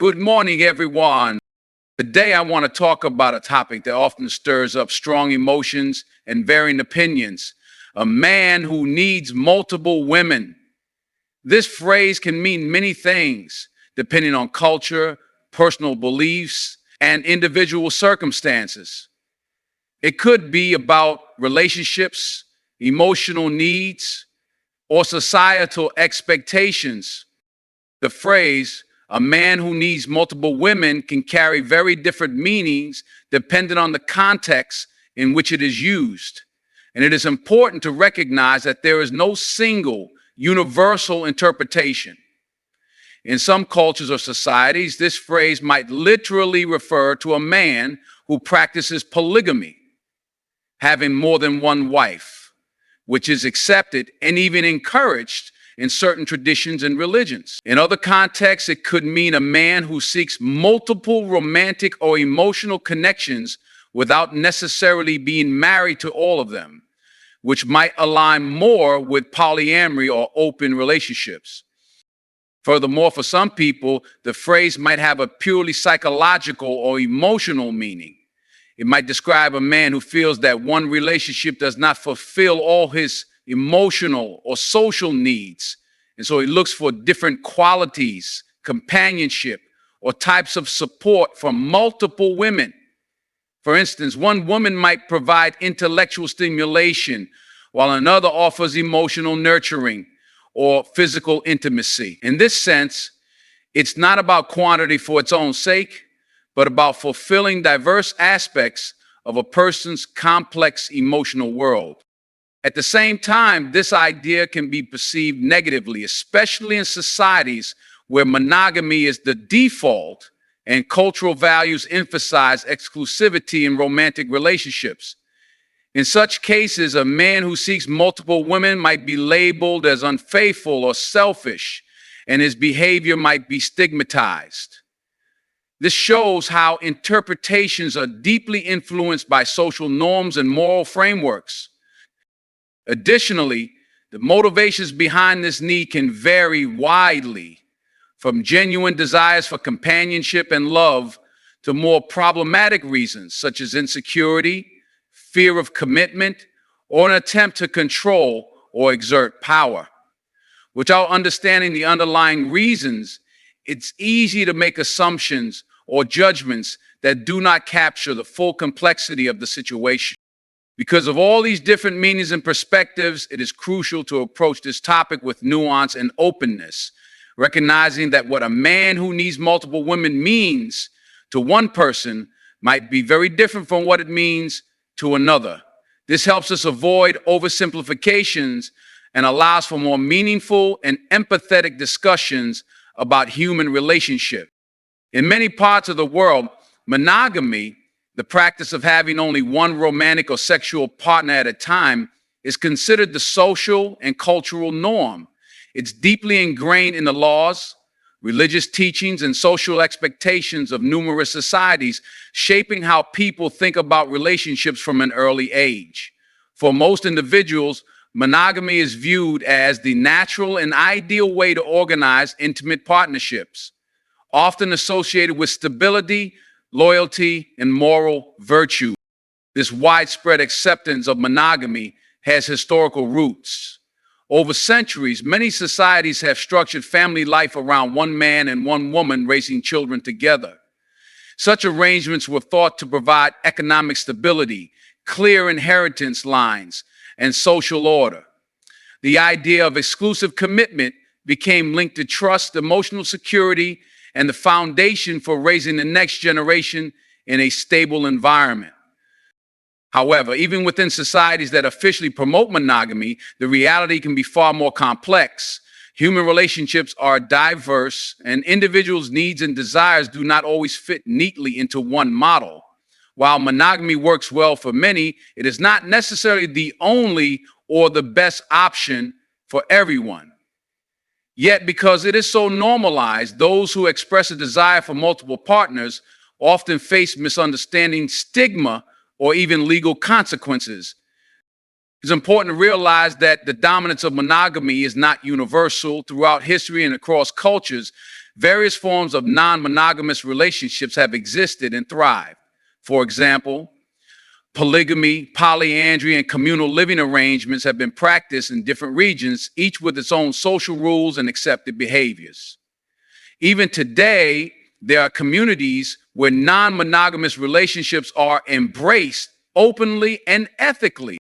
Good morning, everyone. Today, I want to talk about a topic that often stirs up strong emotions and varying opinions. A man who needs multiple women. This phrase can mean many things, depending on culture, personal beliefs, and individual circumstances. It could be about relationships, emotional needs, or societal expectations. The phrase, a man who needs multiple women, can carry very different meanings depending on the context in which it is used. And it is important to recognize that there is no single universal interpretation. In some cultures or societies, this phrase might literally refer to a man who practices polygamy, having more than one wife, which is accepted and even encouraged in certain traditions and religions. In other contexts, it could mean a man who seeks multiple romantic or emotional connections without necessarily being married to all of them, which might align more with polyamory or open relationships. Furthermore, for some people, the phrase might have a purely psychological or emotional meaning. It might describe a man who feels that one relationship does not fulfill all his emotional or social needs. And so he looks for different qualities, companionship, or types of support from multiple women. For instance, one woman might provide intellectual stimulation, while another offers emotional nurturing or physical intimacy. In this sense, it's not about quantity for its own sake, but about fulfilling diverse aspects of a person's complex emotional world. At the same time, this idea can be perceived negatively, especially in societies where monogamy is the default and cultural values emphasize exclusivity in romantic relationships. In such cases, a man who seeks multiple women might be labeled as unfaithful or selfish, and his behavior might be stigmatized. This shows how interpretations are deeply influenced by social norms and moral frameworks. Additionally, the motivations behind this need can vary widely, from genuine desires for companionship and love to more problematic reasons such as insecurity, fear of commitment, or an attempt to control or exert power. Without understanding the underlying reasons, it's easy to make assumptions or judgments that do not capture the full complexity of the situation. Because of all these different meanings and perspectives, it is crucial to approach this topic with nuance and openness, recognizing that what a man who needs multiple women means to one person might be very different from what it means to another. This helps us avoid oversimplifications and allows for more meaningful and empathetic discussions about human relationships. In many parts of the world, monogamy, the practice of having only one romantic or sexual partner at a time, is considered the social and cultural norm. It's deeply ingrained in the laws, religious teachings, and social expectations of numerous societies, shaping how people think about relationships from an early age. For most individuals, monogamy is viewed as the natural and ideal way to organize intimate partnerships, often associated with stability, loyalty, and moral virtue. This widespread acceptance of monogamy has historical roots. Over centuries, many societies have structured family life around one man and one woman raising children together. Such arrangements were thought to provide economic stability, clear inheritance lines, and social order. The idea of exclusive commitment became linked to trust, emotional security, and the foundation for raising the next generation in a stable environment. However, even within societies that officially promote monogamy, the reality can be far more complex. Human relationships are diverse, and individuals' needs and desires do not always fit neatly into one model. While monogamy works well for many, it is not necessarily the only or the best option for everyone. Yet, because it is so normalized, those who express a desire for multiple partners often face misunderstanding, stigma, or even legal consequences. It's important to realize that the dominance of monogamy is not universal. Throughout history and across cultures, Various forms of non-monogamous relationships have existed and thrived. For example, polygamy, polyandry, and communal living arrangements have been practiced in different regions, each with its own social rules and accepted behaviors. Even today, there are communities where non-monogamous relationships are embraced openly and ethically.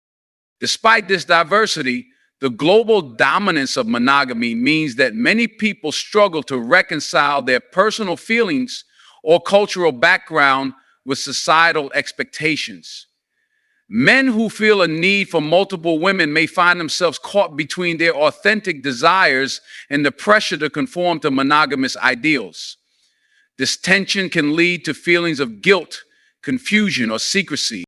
Despite this diversity, the global dominance of monogamy means that many people struggle to reconcile their personal feelings or cultural background with societal expectations. Men who feel a need for multiple women may find themselves caught between their authentic desires and the pressure to conform to monogamous ideals. This tension can lead to feelings of guilt, confusion, or secrecy.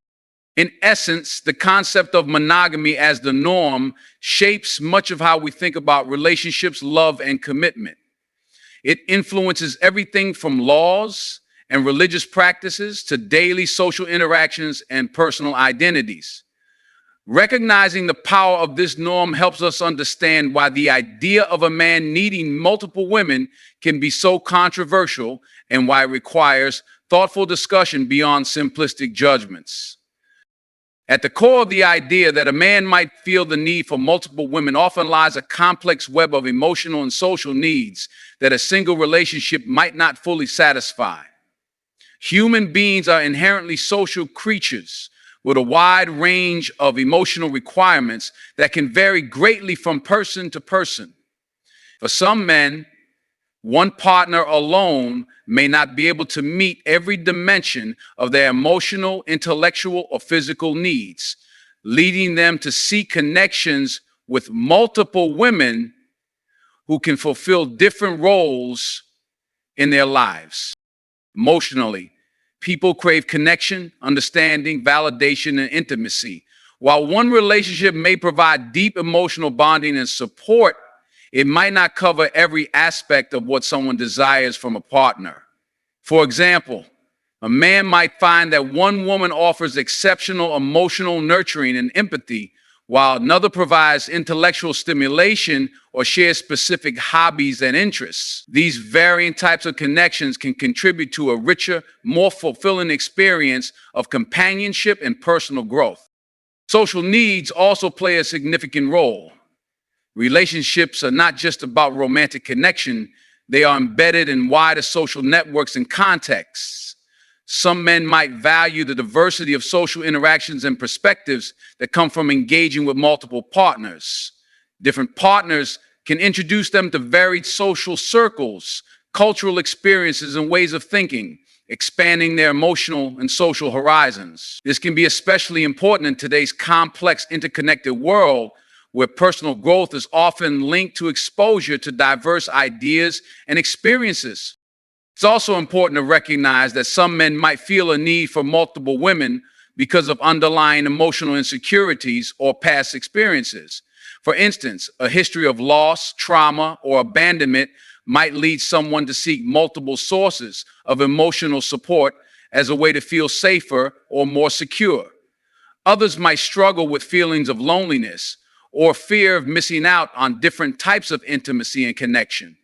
In essence, the concept of monogamy as the norm shapes much of how we think about relationships, love, and commitment. It influences everything from laws and religious practices to daily social interactions and personal identities. Recognizing the power of this norm helps us understand why the idea of a man needing multiple women can be so controversial and why it requires thoughtful discussion beyond simplistic judgments. At the core of the idea that a man might feel the need for multiple women often lies a complex web of emotional and social needs that a single relationship might not fully satisfy. Human beings are inherently social creatures with a wide range of emotional requirements that can vary greatly from person to person. For some men, one partner alone may not be able to meet every dimension of their emotional, intellectual, or physical needs, leading them to seek connections with multiple women who can fulfill different roles in their lives. Emotionally, people crave connection, understanding, validation, and intimacy. While one relationship may provide deep emotional bonding and support, it might not cover every aspect of what someone desires from a partner. For example, a man might find that one woman offers exceptional emotional nurturing and empathy, while another provides intellectual stimulation or shares specific hobbies and interests. These varying types of connections can contribute to a richer, more fulfilling experience of companionship and personal growth. Social needs also play a significant role. Relationships are not just about romantic connection, they are embedded in wider social networks and contexts. Some men might value the diversity of social interactions and perspectives that come from engaging with multiple partners. Different partners can introduce them to varied social circles, cultural experiences, and ways of thinking, expanding their emotional and social horizons. This can be especially important in today's complex, interconnected world, where personal growth is often linked to exposure to diverse ideas and experiences. It's also important to recognize that some men might feel a need for multiple women because of underlying emotional insecurities or past experiences. For instance, a history of loss, trauma, or abandonment might lead someone to seek multiple sources of emotional support as a way to feel safer or more secure. Others might struggle with feelings of loneliness or fear of missing out on different types of intimacy and connection,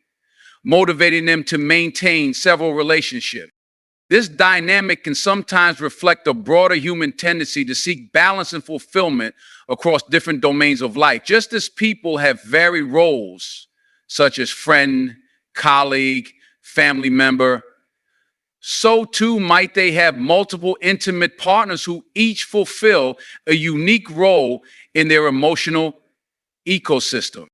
motivating them to maintain several relationships. This dynamic can sometimes reflect a broader human tendency to seek balance and fulfillment across different domains of life. Just as people have varied roles, such as friend, colleague, family member, so too might they have multiple intimate partners who each fulfill a unique role in their emotional ecosystem.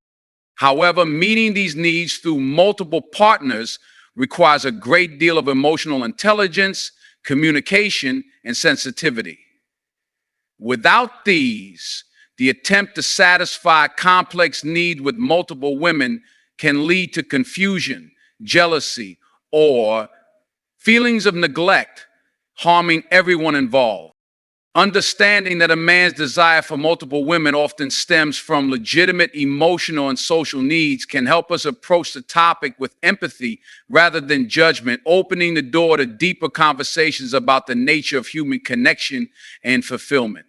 However, meeting these needs through multiple partners requires a great deal of emotional intelligence, communication, and sensitivity. Without these, the attempt to satisfy complex need with multiple women can lead to confusion, jealousy, or feelings of neglect, harming everyone involved. Understanding that a man's desire for multiple women often stems from legitimate emotional and social needs can help us approach the topic with empathy rather than judgment, opening the door to deeper conversations about the nature of human connection and fulfillment.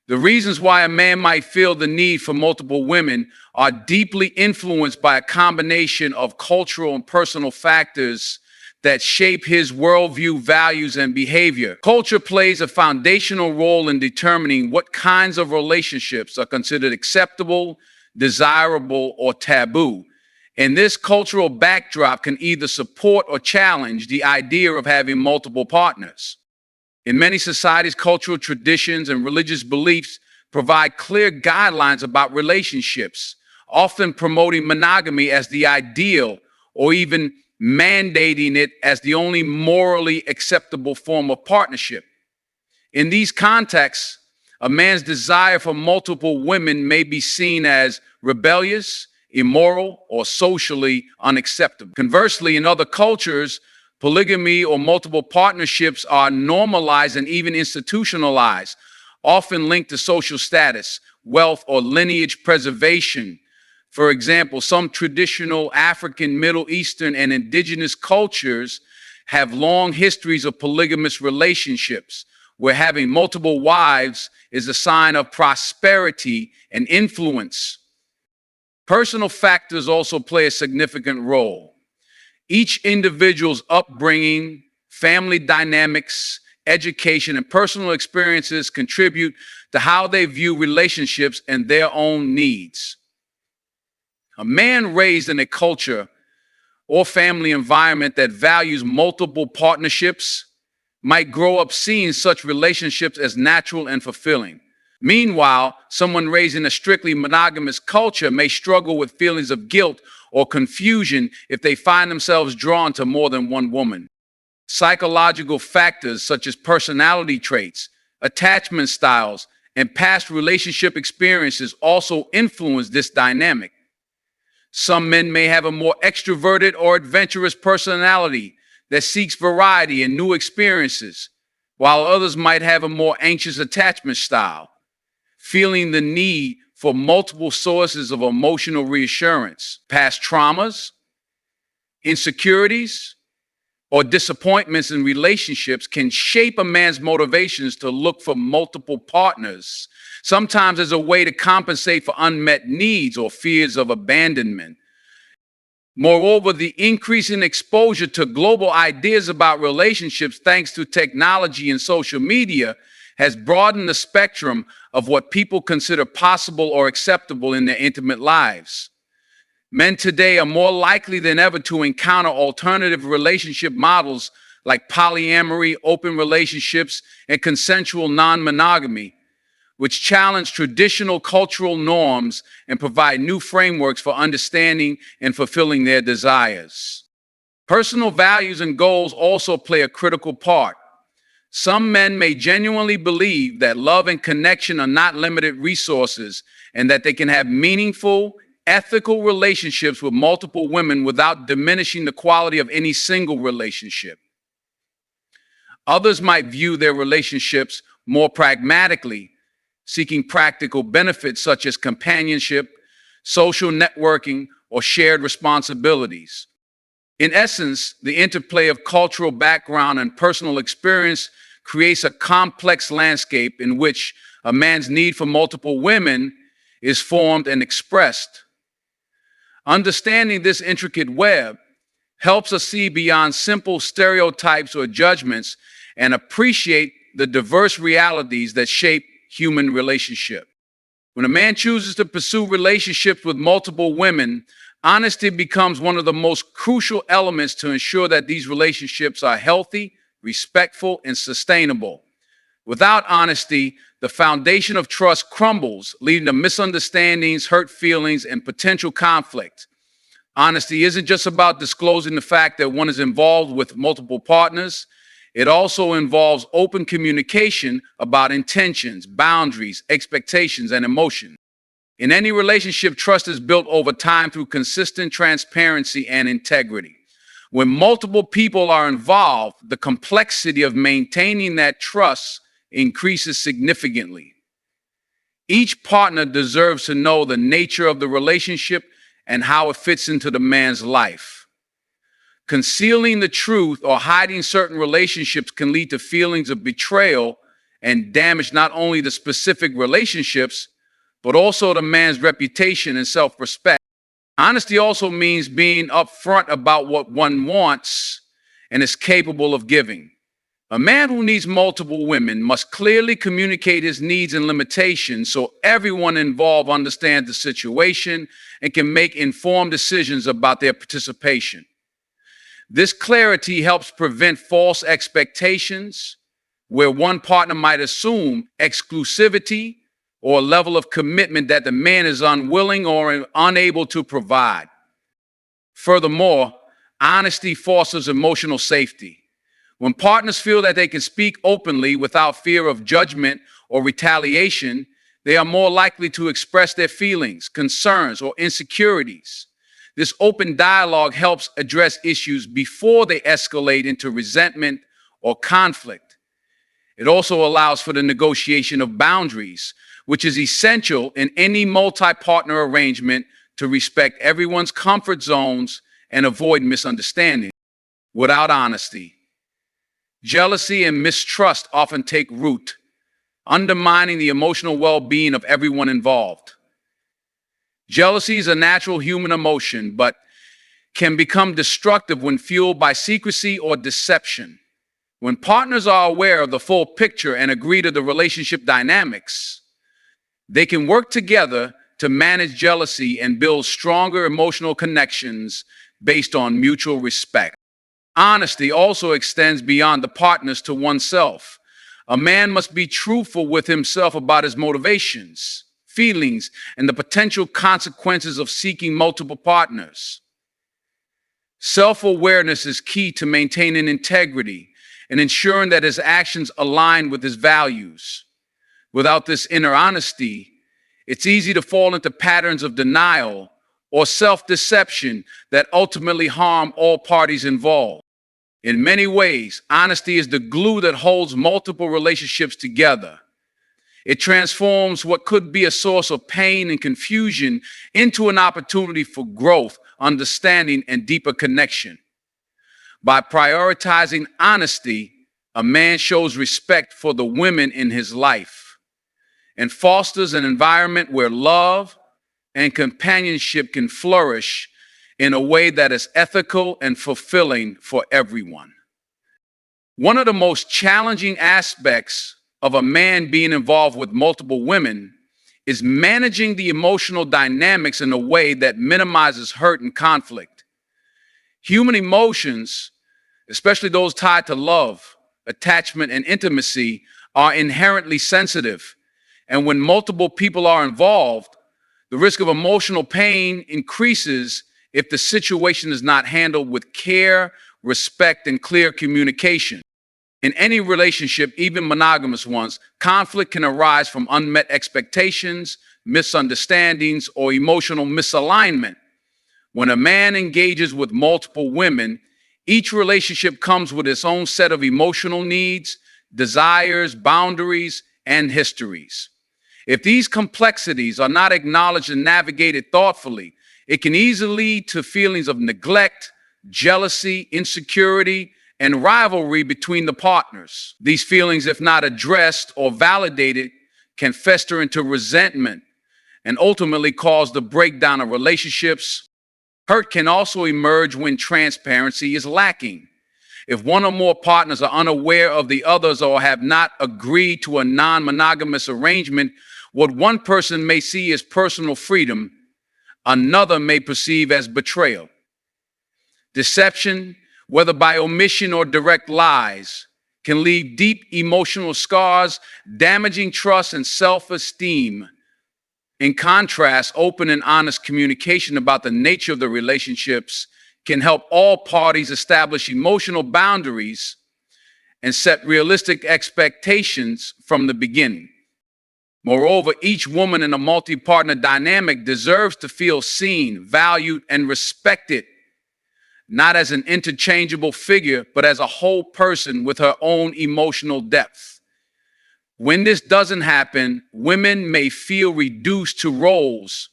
The reasons why a man might feel the need for multiple women are deeply influenced by a combination of cultural and personal factors that shape his worldview, values, and behavior. Culture plays a foundational role in determining what kinds of relationships are considered acceptable, desirable, or taboo. And this cultural backdrop can either support or challenge the idea of having multiple partners. In many societies, cultural traditions and religious beliefs provide clear guidelines about relationships, often promoting monogamy as the ideal or even mandating it as the only morally acceptable form of partnership. In these contexts, a man's desire for multiple women may be seen as rebellious, immoral, or socially unacceptable. Conversely, in other cultures, polygamy or multiple partnerships are normalized and even institutionalized, often linked to social status, wealth, or lineage preservation. For example, some traditional African, Middle Eastern, and indigenous cultures have long histories of polygamous relationships, where having multiple wives is a sign of prosperity and influence. Personal factors also play a significant role. Each individual's upbringing, family dynamics, education, and personal experiences contribute to how they view relationships and their own needs. A man raised in a culture or family environment that values multiple partnerships might grow up seeing such relationships as natural and fulfilling. Meanwhile, someone raised in a strictly monogamous culture may struggle with feelings of guilt or confusion if they find themselves drawn to more than one woman. Psychological factors such as personality traits, attachment styles, and past relationship experiences also influence this dynamic. Some men may have a more extroverted or adventurous personality that seeks variety and new experiences, while others might have a more anxious attachment style, feeling the need for multiple sources of emotional reassurance. Past traumas, insecurities, or disappointments in relationships can shape a man's motivations to look for multiple partners, sometimes as a way to compensate for unmet needs or fears of abandonment. Moreover, the increasing exposure to global ideas about relationships thanks to technology and social media has broadened the spectrum of what people consider possible or acceptable in their intimate lives. Men today are more likely than ever to encounter alternative relationship models like polyamory, open relationships, and consensual non-monogamy, which challenge traditional cultural norms and provide new frameworks for understanding and fulfilling their desires. Personal values and goals also play a critical part. Some men may genuinely believe that love and connection are not limited resources and that they can have meaningful, ethical relationships with multiple women without diminishing the quality of any single relationship. Others might view their relationships more pragmatically, seeking practical benefits such as companionship, social networking, or shared responsibilities. In essence, the interplay of cultural background and personal experience creates a complex landscape in which a man's need for multiple women is formed and expressed. Understanding this intricate web helps us see beyond simple stereotypes or judgments and appreciate the diverse realities that shape human relationship. When a man chooses to pursue relationships with multiple women, honesty becomes one of the most crucial elements to ensure that these relationships are healthy, respectful, and sustainable. Without honesty, the foundation of trust crumbles, leading to misunderstandings, hurt feelings, and potential conflict. Honesty isn't just about disclosing the fact that one is involved with multiple partners. It also involves open communication about intentions, boundaries, expectations, and emotion. In any relationship, trust is built over time through consistent transparency and integrity. When multiple people are involved, the complexity of maintaining that trust increases significantly. Each partner deserves to know the nature of the relationship and how it fits into the man's life. Concealing the truth or hiding certain relationships can lead to feelings of betrayal and damage not only the specific relationships, but also the man's reputation and self-respect. Honesty also means being upfront about what one wants and is capable of giving. A man who needs multiple women must clearly communicate his needs and limitations so everyone involved understands the situation and can make informed decisions about their participation. This clarity helps prevent false expectations, where one partner might assume exclusivity or a level of commitment that the man is unwilling or unable to provide. Furthermore, honesty fosters emotional safety. When partners feel that they can speak openly without fear of judgment or retaliation, they are more likely to express their feelings, concerns, or insecurities. This open dialogue helps address issues before they escalate into resentment or conflict. It also allows for the negotiation of boundaries, which is essential in any multi-partner arrangement to respect everyone's comfort zones and avoid misunderstanding. Without honesty, jealousy and mistrust often take root, undermining the emotional well-being of everyone involved. Jealousy is a natural human emotion, but can become destructive when fueled by secrecy or deception. When partners are aware of the full picture and agree to the relationship dynamics, they can work together to manage jealousy and build stronger emotional connections based on mutual respect. Honesty also extends beyond the partners to oneself. A man must be truthful with himself about his motivations, feelings, and the potential consequences of seeking multiple partners. Self-awareness is key to maintaining integrity and ensuring that his actions align with his values. Without this inner honesty, it's easy to fall into patterns of denial or self-deception that ultimately harm all parties involved. In many ways, honesty is the glue that holds multiple relationships together. It transforms what could be a source of pain and confusion into an opportunity for growth, understanding, and deeper connection. By prioritizing honesty, a man shows respect for the women in his life and fosters an environment where love and companionship can flourish in a way that is ethical and fulfilling for everyone. One of the most challenging aspects of a man being involved with multiple women is managing the emotional dynamics in a way that minimizes hurt and conflict. Human emotions, especially those tied to love, attachment, and intimacy, are inherently sensitive. And when multiple people are involved, the risk of emotional pain increases if the situation is not handled with care, respect, and clear communication. In any relationship, even monogamous ones, conflict can arise from unmet expectations, misunderstandings, or emotional misalignment. When a man engages with multiple women, each relationship comes with its own set of emotional needs, desires, boundaries, and histories. If these complexities are not acknowledged and navigated thoughtfully, it can easily lead to feelings of neglect, jealousy, insecurity, and rivalry between the partners. These feelings, if not addressed or validated, can fester into resentment and ultimately cause the breakdown of relationships. Hurt can also emerge when transparency is lacking. If one or more partners are unaware of the others or have not agreed to a non-monogamous arrangement, what one person may see as personal freedom, another may perceive as betrayal. Deception, whether by omission or direct lies, can leave deep emotional scars, damaging trust and self-esteem. In contrast, open and honest communication about the nature of the relationships can help all parties establish emotional boundaries and set realistic expectations from the beginning. Moreover, each woman in a multi-partner dynamic deserves to feel seen, valued, and respected, not as an interchangeable figure, but as a whole person with her own emotional depth. When this doesn't happen, women may feel reduced to roles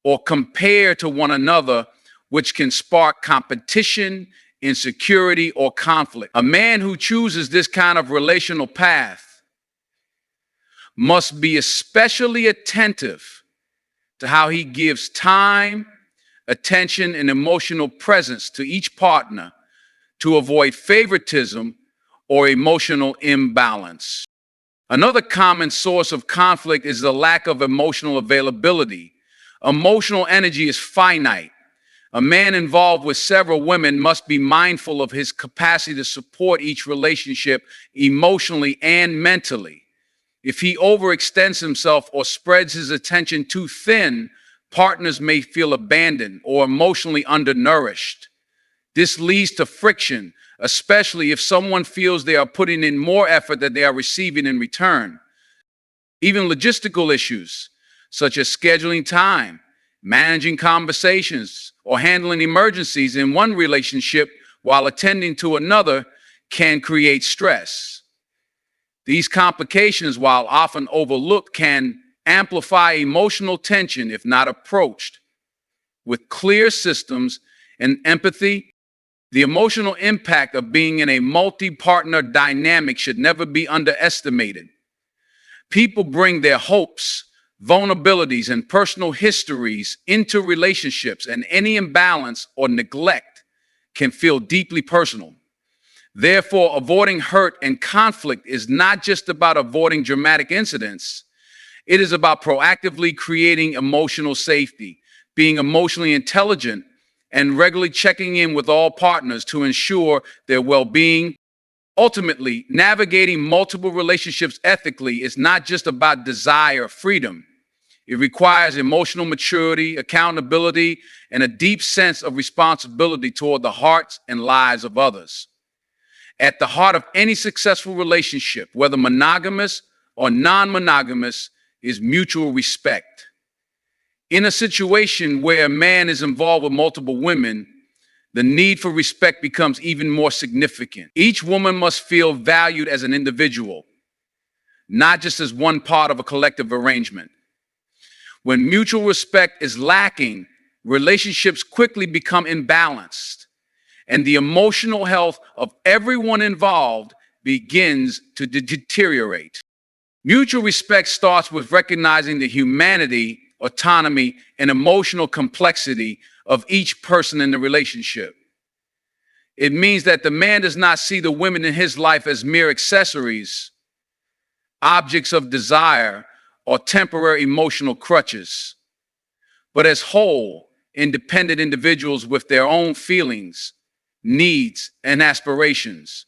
or compared to one another, which can spark competition, insecurity, or conflict. A man who chooses this kind of relational path must be especially attentive to how he gives time, attention, and emotional presence to each partner to avoid favoritism or emotional imbalance. Another common source of conflict is the lack of emotional availability. Emotional energy is finite. A man involved with several women must be mindful of his capacity to support each relationship emotionally and mentally. If he overextends himself or spreads his attention too thin, partners may feel abandoned or emotionally undernourished. This leads to friction, especially if someone feels they are putting in more effort than they are receiving in return. Even logistical issues, such as scheduling time, managing conversations, or handling emergencies in one relationship while attending to another, can create stress. These complications, while often overlooked, can amplify emotional tension if not approached with clear systems and empathy. The emotional impact of being in a multi-partner dynamic should never be underestimated. People bring their hopes, vulnerabilities, and personal histories into relationships, and any imbalance or neglect can feel deeply personal. Therefore, avoiding hurt and conflict is not just about avoiding dramatic incidents. It is about proactively creating emotional safety, being emotionally intelligent, and regularly checking in with all partners to ensure their well-being. Ultimately, navigating multiple relationships ethically is not just about desire or freedom. It requires emotional maturity, accountability, and a deep sense of responsibility toward the hearts and lives of others. At the heart of any successful relationship, whether monogamous or non-monogamous, is mutual respect. In a situation where a man is involved with multiple women, the need for respect becomes even more significant. Each woman must feel valued as an individual, not just as one part of a collective arrangement. When mutual respect is lacking, relationships quickly become imbalanced, and the emotional health of everyone involved begins to deteriorate. Mutual respect starts with recognizing the humanity, autonomy, and emotional complexity of each person in the relationship. It means that the man does not see the women in his life as mere accessories, objects of desire, or temporary emotional crutches, but as whole, independent individuals with their own feelings, needs, and aspirations.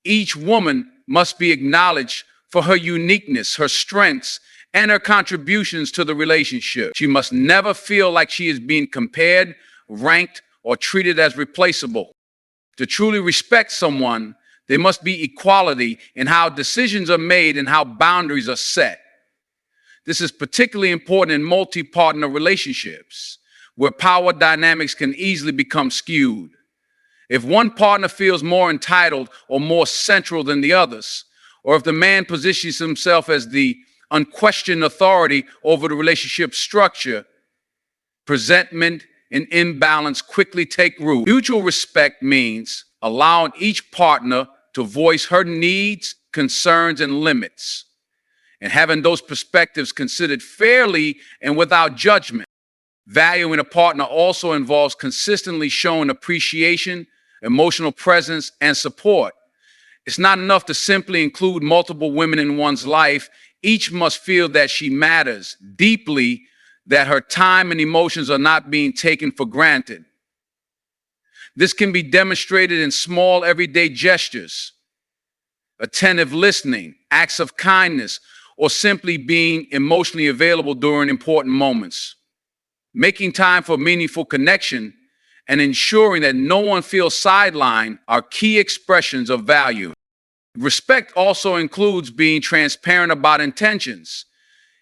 Each woman must be acknowledged for her uniqueness, her strengths, and her contributions to the relationship. She must never feel like she is being compared, ranked, or treated as replaceable. To truly respect someone, there must be equality in how decisions are made and how boundaries are set. This is particularly important in multi-partner relationships, where power dynamics can easily become skewed. If one partner feels more entitled or more central than the others, or if the man positions himself as the unquestioned authority over the relationship structure, resentment and imbalance quickly take root. Mutual respect means allowing each partner to voice her needs, concerns, and limits, and having those perspectives considered fairly and without judgment. Valuing a partner also involves consistently showing appreciation, emotional presence, and support. It's not enough to simply include multiple women in one's life. Each must feel that she matters deeply, that her time and emotions are not being taken for granted. This can be demonstrated in small everyday gestures, attentive listening, acts of kindness, or simply being emotionally available during important moments. Making time for meaningful connection and ensuring that no one feels sidelined are key expressions of value. Respect also includes being transparent about intentions.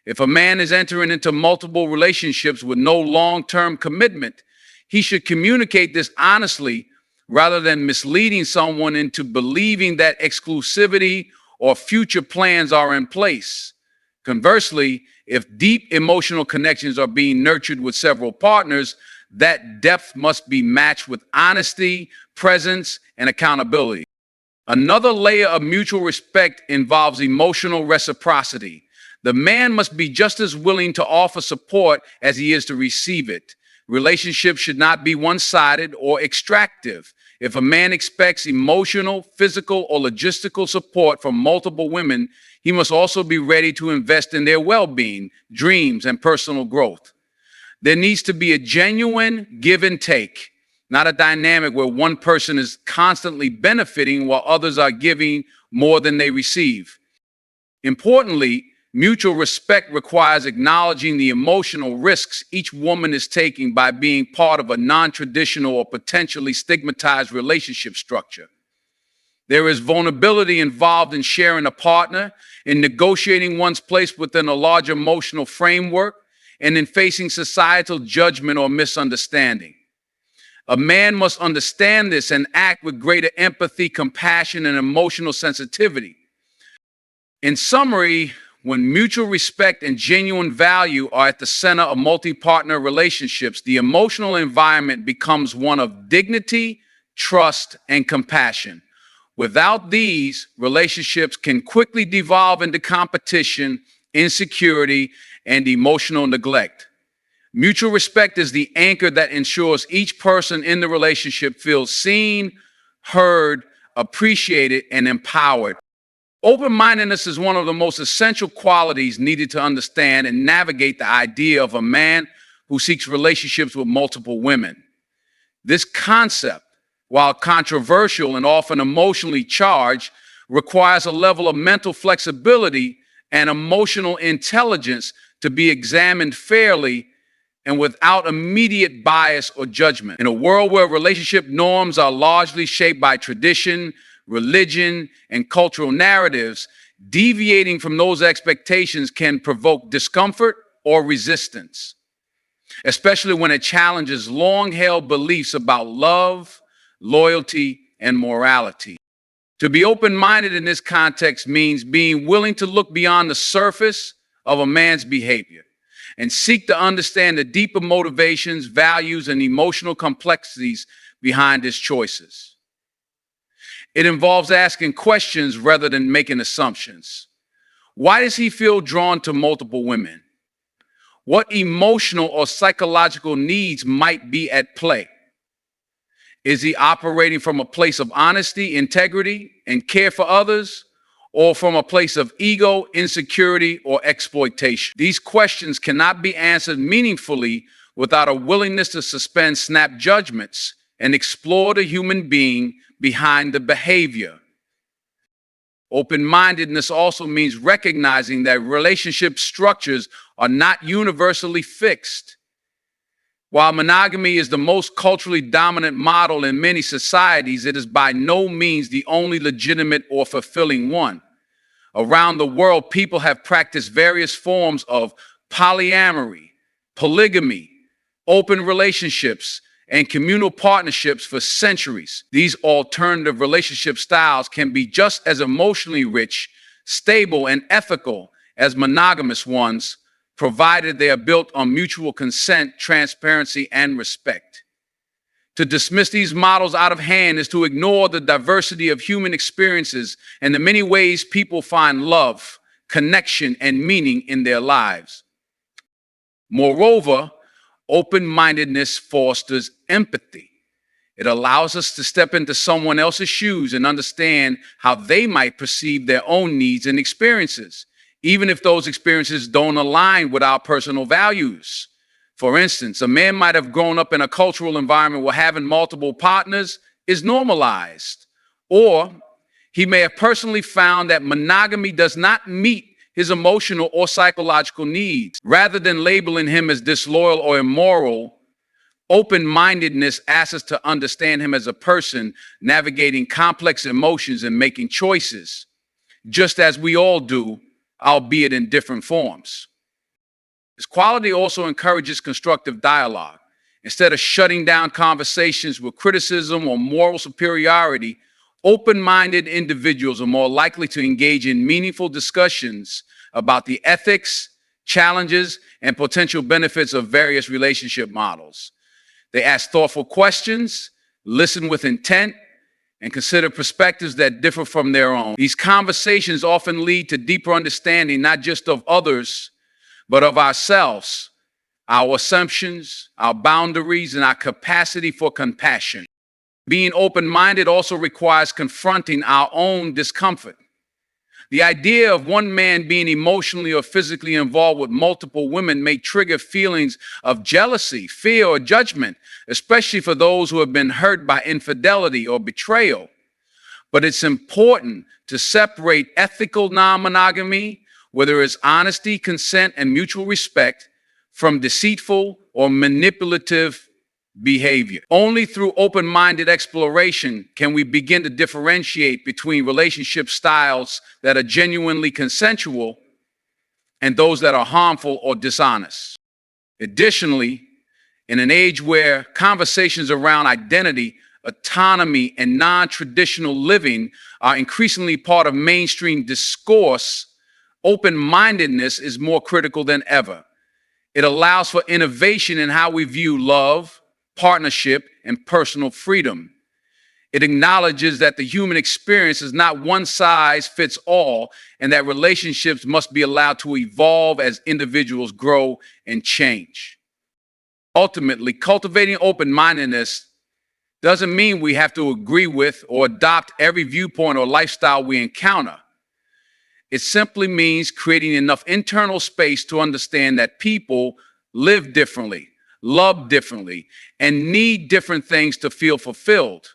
If a man is entering into multiple relationships with no long-term commitment, he should communicate this honestly rather than misleading someone into believing that exclusivity or future plans are in place. Conversely, if deep emotional connections are being nurtured with several partners, that depth must be matched with honesty, presence, and accountability. Another layer of mutual respect involves emotional reciprocity. The man must be just as willing to offer support as he is to receive it. Relationships should not be one-sided or extractive. If a man expects emotional, physical, or logistical support from multiple women, he must also be ready to invest in their well-being, dreams, and personal growth. There needs to be a genuine give and take, not a dynamic where one person is constantly benefiting while others are giving more than they receive. Importantly, mutual respect requires acknowledging the emotional risks each woman is taking by being part of a non-traditional or potentially stigmatized relationship structure. There is vulnerability involved in sharing a partner, in negotiating one's place within a large emotional framework, and in facing societal judgment or misunderstanding. A man must understand this and act with greater empathy, compassion, and emotional sensitivity. In summary, when mutual respect and genuine value are at the center of multi-partner relationships, the emotional environment becomes one of dignity, trust, and compassion. Without these, relationships can quickly devolve into competition, insecurity, and emotional neglect. Mutual respect is the anchor that ensures each person in the relationship feels seen, heard, appreciated, and empowered. Open-mindedness is one of the most essential qualities needed to understand and navigate the idea of a man who seeks relationships with multiple women. This concept, while controversial and often emotionally charged, requires a level of mental flexibility and emotional intelligence to be examined fairly and without immediate bias or judgment. In a world where relationship norms are largely shaped by tradition, religion, and cultural narratives, deviating from those expectations can provoke discomfort or resistance, especially when it challenges long-held beliefs about love, loyalty, and morality. To be open-minded in this context means being willing to look beyond the surface of a man's behavior and seek to understand the deeper motivations, values, and emotional complexities behind his choices. It involves asking questions rather than making assumptions. Why does he feel drawn to multiple women? What emotional or psychological needs might be at play? Is he operating from a place of honesty, integrity, and care for others, or from a place of ego, insecurity, or exploitation? These questions cannot be answered meaningfully without a willingness to suspend snap judgments and explore the human being behind the behavior. Open-mindedness also means recognizing that relationship structures are not universally fixed. While monogamy is the most culturally dominant model in many societies, it is by no means the only legitimate or fulfilling one. Around the world, people have practiced various forms of polyamory, polygamy, open relationships, and communal partnerships for centuries. These alternative relationship styles can be just as emotionally rich, stable, and ethical as monogamous ones, provided they are built on mutual consent, transparency, and respect. To dismiss these models out of hand is to ignore the diversity of human experiences and the many ways people find love, connection, and meaning in their lives. Moreover, open-mindedness fosters empathy. It allows us to step into someone else's shoes and understand how they might perceive their own needs and experiences, even if those experiences don't align with our personal values. For instance, a man might have grown up in a cultural environment where having multiple partners is normalized, or he may have personally found that monogamy does not meet his emotional or psychological needs. Rather than labeling him as disloyal or immoral, open-mindedness asks us to understand him as a person navigating complex emotions and making choices, just as we all do, albeit in different forms. This quality also encourages constructive dialogue. Instead of shutting down conversations with criticism or moral superiority, open-minded individuals are more likely to engage in meaningful discussions about the ethics, challenges, and potential benefits of various relationship models. They ask thoughtful questions, listen with intent, and consider perspectives that differ from their own. These conversations often lead to deeper understanding, not just of others, but of ourselves, our assumptions, our boundaries, and our capacity for compassion. Being open-minded also requires confronting our own discomfort. The idea of one man being emotionally or physically involved with multiple women may trigger feelings of jealousy, fear, or judgment, especially for those who have been hurt by infidelity or betrayal. But it's important to separate ethical non-monogamy, where there is honesty, consent, and mutual respect, from deceitful or manipulative behavior. Only through open-minded exploration can we begin to differentiate between relationship styles that are genuinely consensual and those that are harmful or dishonest. Additionally, in an age where conversations around identity, autonomy, and non-traditional living are increasingly part of mainstream discourse, open-mindedness is more critical than ever. It allows for innovation in how we view love, partnership, and personal freedom. It acknowledges that the human experience is not one size fits all, and that relationships must be allowed to evolve as individuals grow and change. Ultimately, cultivating open-mindedness doesn't mean we have to agree with or adopt every viewpoint or lifestyle we encounter. It simply means creating enough internal space to understand that people live differently, love differently, and need different things to feel fulfilled.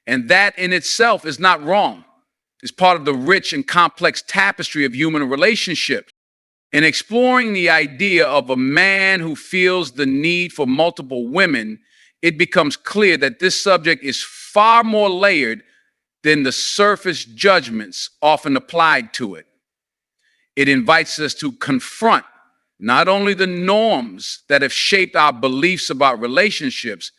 And that in itself is not wrong. It's part of the rich and complex tapestry of human relationships. In exploring the idea of a man who feels the need for multiple women, it becomes clear that this subject is far more layered than the surface judgments often applied to it. It invites us to confront not only the norms that have shaped our beliefs about relationships,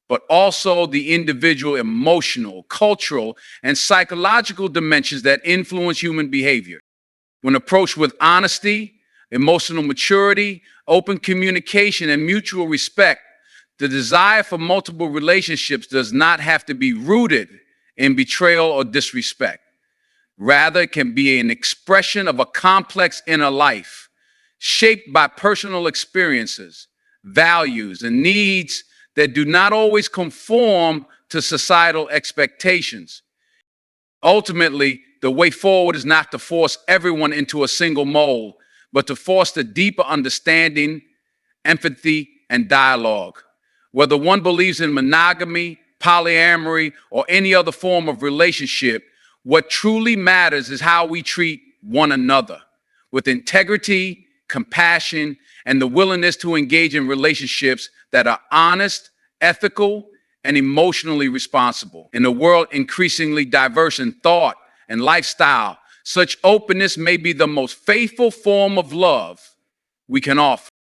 but also the individual emotional, cultural, and psychological dimensions that influence human behavior. When approached with honesty, emotional maturity, open communication, and mutual respect, the desire for multiple relationships does not have to be rooted in betrayal or disrespect. Rather, it can be an expression of a complex inner life, shaped by personal experiences, values, and needs that do not always conform to societal expectations. Ultimately, the way forward is not to force everyone into a single mold, but to foster deeper understanding, empathy, and dialogue. Whether one believes in monogamy, polyamory, or any other form of relationship, what truly matters is how we treat one another with integrity, compassion, and the willingness to engage in relationships that are honest, ethical, and emotionally responsible. In a world increasingly diverse in thought and lifestyle, such openness may be the most faithful form of love we can offer.